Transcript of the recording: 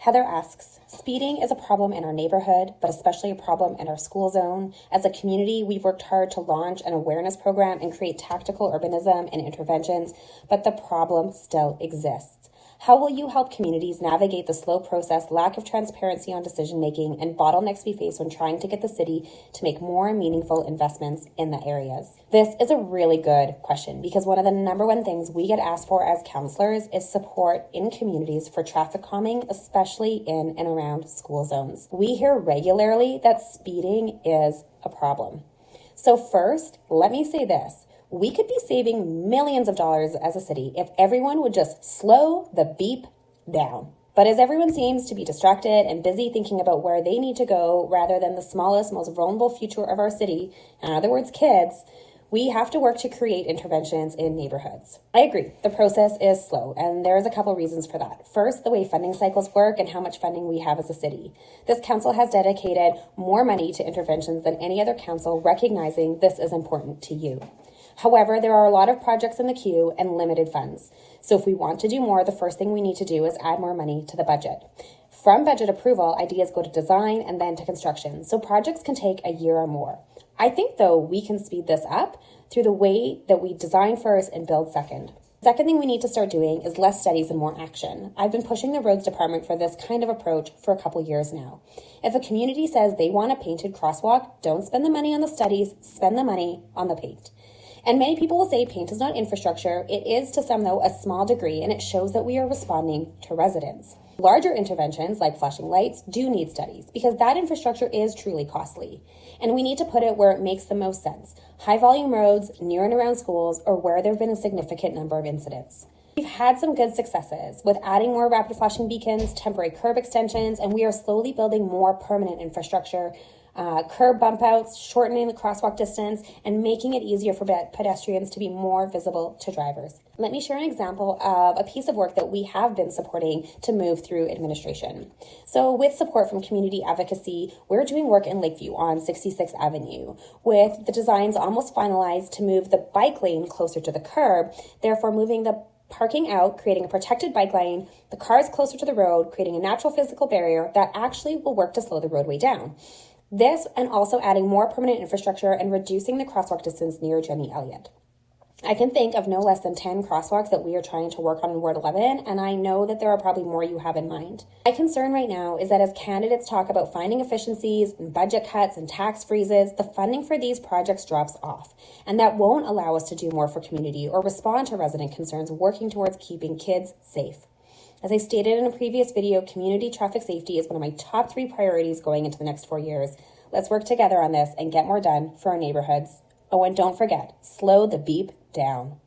Heather asks, speeding is a problem in our neighborhood, but especially a problem in our school zone. As a community, we've worked hard to launch an awareness program and create tactical urbanism and interventions, but the problem still exists. How will you help communities navigate the slow process, lack of transparency on decision-making, and bottlenecks we face when trying to get the city to make more meaningful investments in the areas? This is a really good question because one of the number one things we get asked for as counselors is support in communities for traffic calming, especially in and around school zones. We hear regularly that speeding is a problem. So first, let me say this. We could be saving millions of dollars as a city if everyone would just slow the beep down. But as everyone seems to be distracted and busy thinking about where they need to go rather than the smallest, most vulnerable future of our city, in other words, kids, we have to work to create interventions in neighborhoods. I agree, the process is slow, and there's a couple reasons for that. First, the way funding cycles work and how much funding we have as a city. This council has dedicated more money to interventions than any other council, recognizing this is important to you. However, there are a lot of projects in the queue and limited funds. So if we want to do more, the first thing we need to do is add more money to the budget. From budget approval, ideas go to design and then to construction. So projects can take a year or more. I think, though, we can speed this up through the way that we design first and build second. Second thing we need to start doing is less studies and more action. I've been pushing the roads department for this kind of approach for a couple years now. If a community says they want a painted crosswalk, don't spend the money on the studies, spend the money on the paint. And many people will say paint is not infrastructure. It is to some, though, a small degree, and it shows that we are responding to residents. Larger interventions like flashing lights do need studies because that infrastructure is truly costly. And we need to put it where it makes the most sense. High volume roads near and around schools or where there have been a significant number of incidents. We've had some good successes with adding more rapid flashing beacons, temporary curb extensions, and we are slowly building more permanent infrastructure, curb bump outs, shortening the crosswalk distance, and making it easier for pedestrians to be more visible to drivers. Let me share an example of a piece of work that we have been supporting to move through administration. So with support from community advocacy, we're doing work in Lakeview on 66th Avenue with the designs almost finalized to move the bike lane closer to the curb, therefore moving the parking out, creating a protected bike lane, the cars closer to the road, creating a natural physical barrier that actually will work to slow the roadway down. This and also adding more permanent infrastructure and reducing the crosswalk distance near Jenny Elliott. I can think of no less than 10 crosswalks that we are trying to work on in Ward 11, and I know that there are probably more you have in mind. My concern right now is that as candidates talk about finding efficiencies and budget cuts and tax freezes, the funding for these projects drops off, and that won't allow us to do more for community or respond to resident concerns working towards keeping kids safe. As I stated in a previous video, community traffic safety is one of my top 3 priorities going into the next 4 years. Let's work together on this and get more done for our neighborhoods. Oh, and don't forget, slow the beep down.